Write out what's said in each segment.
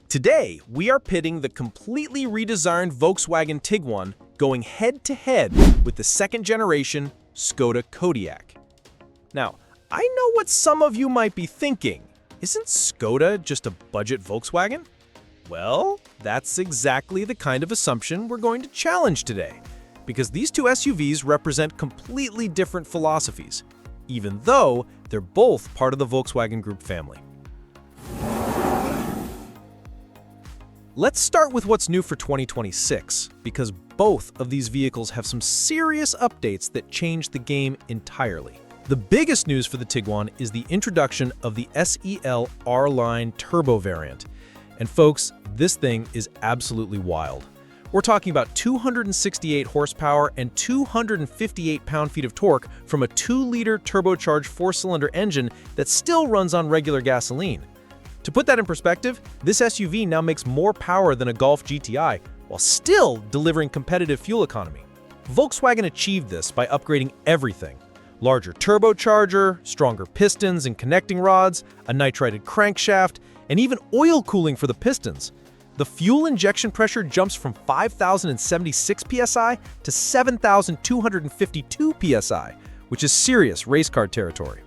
Today, we are pitting the completely redesigned Volkswagen Tiguan going head-to-head with the second-generation Skoda Kodiaq. Now, I know what some of you might be thinking. Isn't Skoda just a budget Volkswagen? Well, that's exactly the kind of assumption we're going to challenge today, because these two SUVs represent completely different philosophies, even though they're both part of the Volkswagen Group family. Let's start with what's new for 2026, because both of these vehicles have some serious updates that change the game entirely. The biggest news for the Tiguan is the introduction of the SEL R-Line Turbo variant. And folks, this thing is absolutely wild. We're talking about 268 horsepower and 258 pound-feet of torque from a 2-liter turbocharged 4-cylinder engine that still runs on regular gasoline. To put that in perspective, this SUV now makes more power than a Golf GTI while still delivering competitive fuel economy. Volkswagen achieved this by upgrading everything. Larger turbocharger, stronger pistons and connecting rods, a nitrited crankshaft, and even oil cooling for the pistons. The fuel injection pressure jumps from 5,076 psi to 7,252 psi, which is serious race car territory.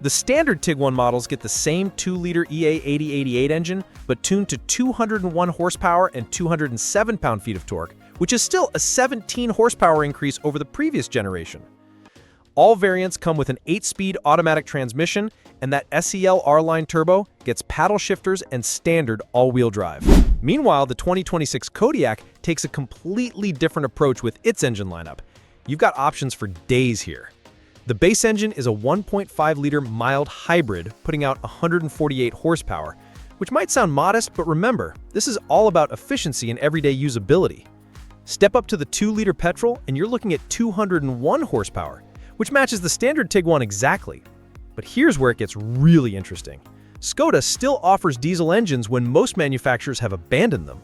The standard Tiguan models get the same 2-liter EA8088 engine, but tuned to 201 horsepower and 207 pound-feet of torque, which is still a 17 horsepower increase over the previous generation. All variants come with an 8-speed automatic transmission, and that SEL R-Line Turbo gets paddle shifters and standard all-wheel drive. Meanwhile, the 2026 Kodiaq takes a completely different approach with its engine lineup. You've got options for days here. The base engine is a 1.5-liter mild hybrid, putting out 148 horsepower, which might sound modest, but remember, this is all about efficiency and everyday usability. Step up to the 2-liter petrol, and you're looking at 201 horsepower, which matches the standard Tiguan exactly. But here's where it gets really interesting. Skoda still offers diesel engines when most manufacturers have abandoned them.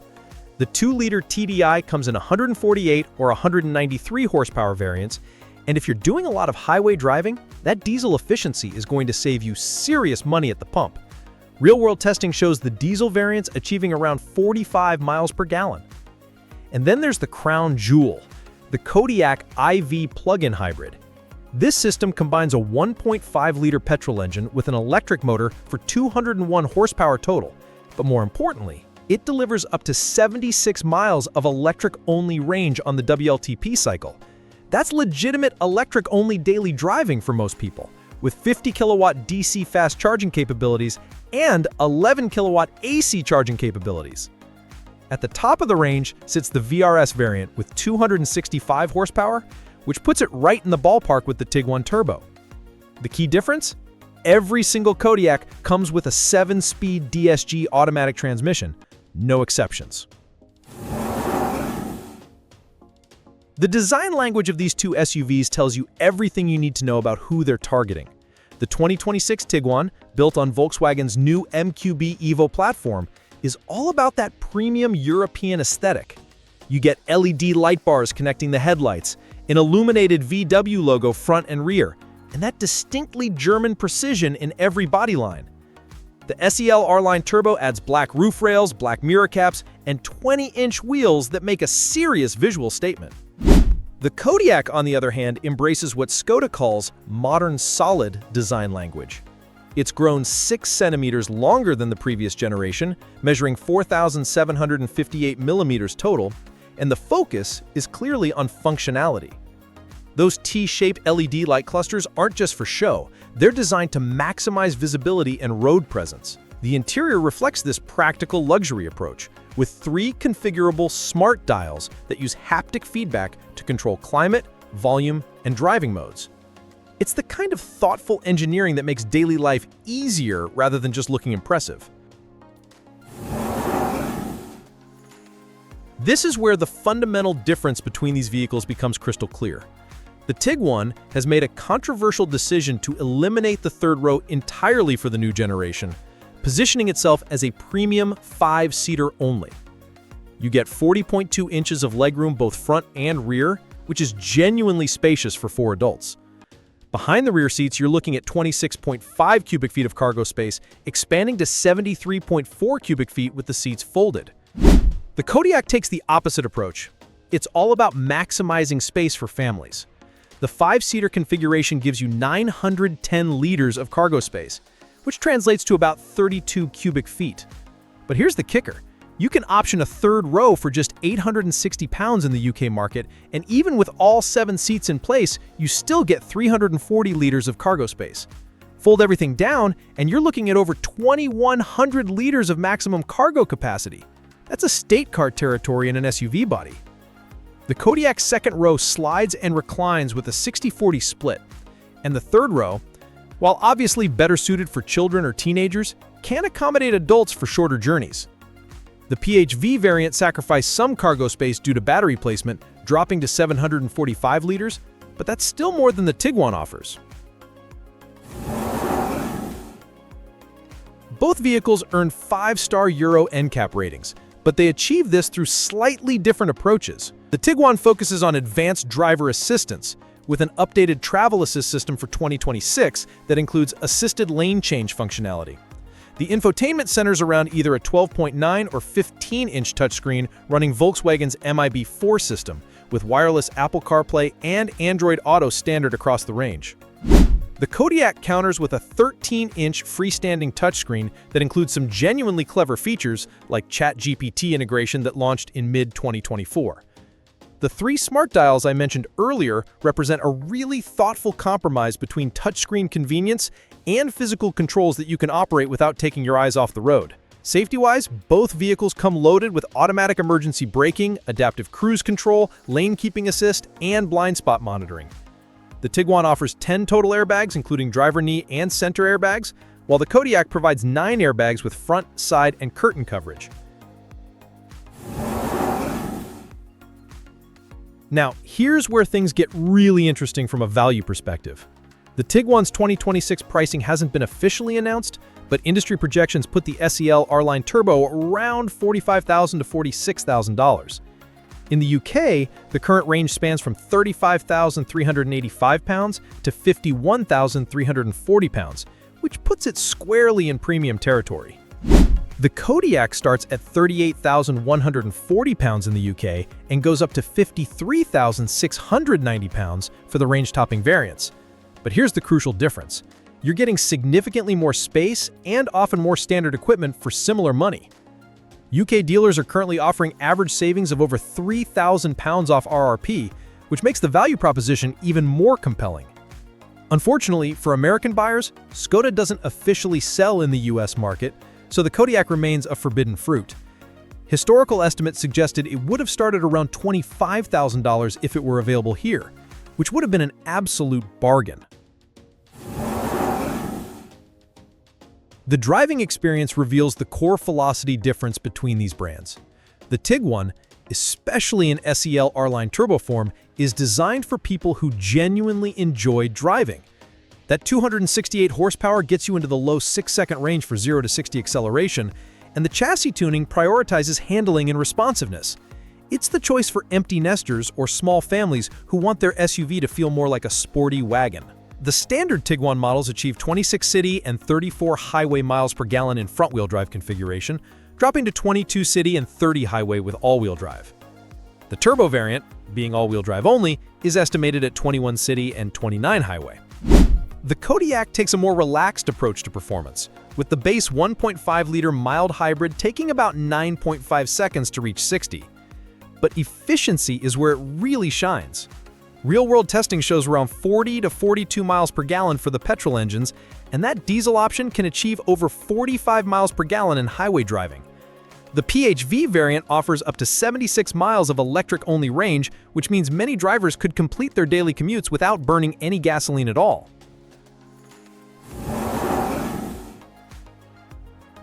The 2-liter TDI comes in 148 or 193 horsepower variants, and if you're doing a lot of highway driving, that diesel efficiency is going to save you serious money at the pump. Real-world testing shows the diesel variants achieving around 45 miles per gallon. And then there's the crown jewel, the Kodiaq IV plug-in hybrid. This system combines a 1.5-liter petrol engine with an electric motor for 201 horsepower total, but more importantly, it delivers up to 76 miles of electric-only range on the WLTP cycle. That's legitimate electric-only daily driving for most people, with 50 kilowatt DC fast charging capabilities and 11 kilowatt AC charging capabilities. At the top of the range sits the VRS variant with 265 horsepower, which puts it right in the ballpark with the Tiguan Turbo. The key difference? Every single Kodiaq comes with a 7-speed DSG automatic transmission, no exceptions. The design language of these two SUVs tells you everything you need to know about who they're targeting. The 2026 Tiguan, built on Volkswagen's new MQB Evo platform, is all about that premium European aesthetic. You get LED light bars connecting the headlights, an illuminated VW logo front and rear, and that distinctly German precision in every body line. The SEL R-Line Turbo adds black roof rails, black mirror caps, and 20-inch wheels that make a serious visual statement. The Kodiaq, on the other hand, embraces what Skoda calls modern solid design language. It's grown 6 centimeters longer than the previous generation, measuring 4,758 millimeters total, and the focus is clearly on functionality. Those T-shaped LED light clusters aren't just for show, they're designed to maximize visibility and road presence. The interior reflects this practical luxury approach, with 3 configurable smart dials that use haptic feedback to control climate, volume, and driving modes. It's the kind of thoughtful engineering that makes daily life easier rather than just looking impressive. This is where the fundamental difference between these vehicles becomes crystal clear. The Tiguan has made a controversial decision to eliminate the third row entirely for the new generation, positioning itself as a premium 5-seater only. You get 40.2 inches of legroom both front and rear, which is genuinely spacious for 4 adults. Behind the rear seats, you're looking at 26.5 cubic feet of cargo space, expanding to 73.4 cubic feet with the seats folded. The Kodiaq takes the opposite approach. It's all about maximizing space for families. The 5-seater configuration gives you 910 liters of cargo space, which translates to about 32 cubic feet. But here's the kicker. You can option a third row for just 860 pounds in the UK market, and even with all 7 seats in place, you still get 340 liters of cargo space. Fold everything down, and you're looking at over 2,100 liters of maximum cargo capacity. That's a state car territory in an SUV body. The Kodiaq's second row slides and reclines with a 60-40 split, and the third row, while obviously better suited for children or teenagers, can accommodate adults for shorter journeys. The PHV variant sacrificed some cargo space due to battery placement, dropping to 745 liters, but that's still more than the Tiguan offers. Both vehicles earned 5-star Euro NCAP ratings, but they achieve this through slightly different approaches. The Tiguan focuses on advanced driver assistance, with an updated travel assist system for 2026 that includes assisted lane change functionality. The infotainment centers around either a 12.9 or 15-inch touchscreen running Volkswagen's MIB4 system, with wireless Apple CarPlay and Android Auto standard across the range. The Kodiaq counters with a 13-inch freestanding touchscreen that includes some genuinely clever features like ChatGPT integration that launched in mid-2024. The 3 smart dials I mentioned earlier represent a really thoughtful compromise between touchscreen convenience and physical controls that you can operate without taking your eyes off the road. Safety-wise, both vehicles come loaded with automatic emergency braking, adaptive cruise control, lane keeping assist, and blind spot monitoring. The Tiguan offers 10 total airbags, including driver knee and center airbags, while the Kodiaq provides 9 airbags with front, side, and curtain coverage. Now, here's where things get really interesting from a value perspective. The Tiguan's 2026 pricing hasn't been officially announced, but industry projections put the SEL R-Line Turbo around $45,000 to $46,000. In the UK, the current range spans from 35,385 pounds to 51,340 pounds, which puts it squarely in premium territory. The Kodiaq starts at 38,140 pounds in the UK and goes up to 53,690 pounds for the range-topping variants. But here's the crucial difference. You're getting significantly more space and often more standard equipment for similar money. UK dealers are currently offering average savings of over 3,000 pounds off RRP, which makes the value proposition even more compelling. Unfortunately, for American buyers, Skoda doesn't officially sell in the US market, so the Kodiaq remains a forbidden fruit. Historical estimates suggested it would have started around $25,000 if it were available here, which would have been an absolute bargain. The driving experience reveals the core velocity difference between these brands. The Tiguan, especially in SEL R-Line Turbo form, is designed for people who genuinely enjoy driving. That 268 horsepower gets you into the low 6-second range for 0 to 60 acceleration, and the chassis tuning prioritizes handling and responsiveness. It's the choice for empty nesters or small families who want their SUV to feel more like a sporty wagon. The standard Tiguan models achieve 26 city and 34 highway miles per gallon in front-wheel drive configuration, dropping to 22 city and 30 highway with all-wheel drive. The turbo variant, being all-wheel drive only, is estimated at 21 city and 29 highway. The Kodiaq takes a more relaxed approach to performance, with the base 1.5-liter mild hybrid taking about 9.5 seconds to reach 60. But efficiency is where it really shines. Real-world testing shows around 40 to 42 miles per gallon for the petrol engines, and that diesel option can achieve over 45 miles per gallon in highway driving. The PHV variant offers up to 76 miles of electric-only range, which means many drivers could complete their daily commutes without burning any gasoline at all.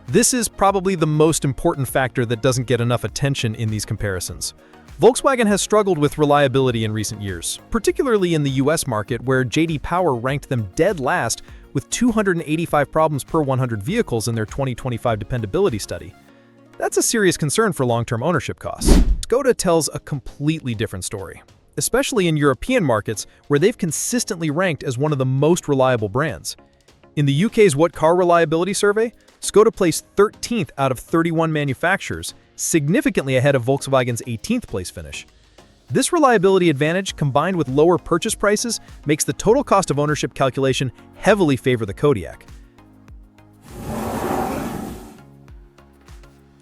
This is probably the most important factor that doesn't get enough attention in these comparisons. Volkswagen has struggled with reliability in recent years, particularly in the US market, where J.D. Power ranked them dead last with 285 problems per 100 vehicles in their 2025 dependability study. That's a serious concern for long-term ownership costs. Skoda tells a completely different story. especially in European markets where they've consistently ranked as one of the most reliable brands. In the UK's What Car Reliability Survey, Skoda placed 13th out of 31 manufacturers, significantly ahead of Volkswagen's 18th place finish. This reliability advantage, combined with lower purchase prices, makes the total cost of ownership calculation heavily favor the Kodiaq.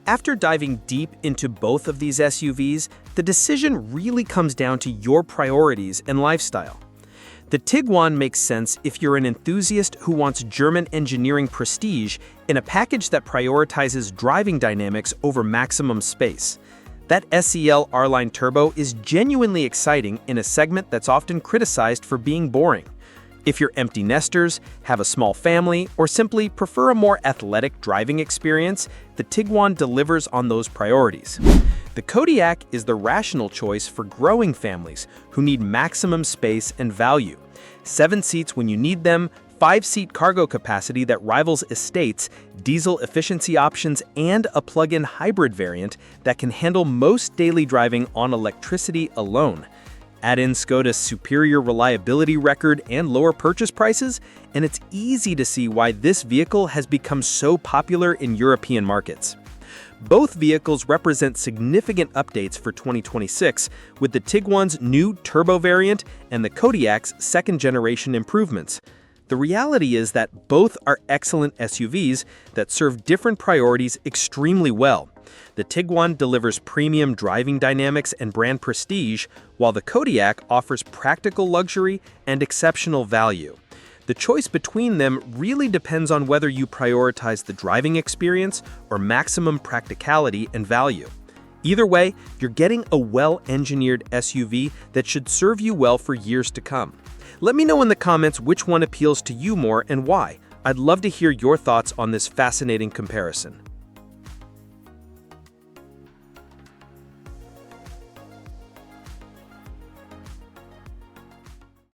After diving deep into both of these SUVs, the decision really comes down to your priorities and lifestyle. The Tiguan makes sense if you're an enthusiast who wants German engineering prestige in a package that prioritizes driving dynamics over maximum space. That SEL R-Line Turbo is genuinely exciting in a segment that's often criticized for being boring. If you're empty nesters, have a small family, or simply prefer a more athletic driving experience, the Tiguan delivers on those priorities. The Kodiaq is the rational choice for growing families who need maximum space and value. 7 seats when you need them, 5-seat cargo capacity that rivals estates, diesel efficiency options, and a plug-in hybrid variant that can handle most daily driving on electricity alone. Add in Skoda's superior reliability record and lower purchase prices, and it's easy to see why this vehicle has become so popular in European markets. Both vehicles represent significant updates for 2026, with the Tiguan's new turbo variant and the Kodiaq's second-generation improvements. The reality is that both are excellent SUVs that serve different priorities extremely well. The Tiguan delivers premium driving dynamics and brand prestige, while the Kodiaq offers practical luxury and exceptional value. The choice between them really depends on whether you prioritize the driving experience or maximum practicality and value. Either way, you're getting a well-engineered SUV that should serve you well for years to come. Let me know in the comments which one appeals to you more and why. I'd love to hear your thoughts on this fascinating comparison.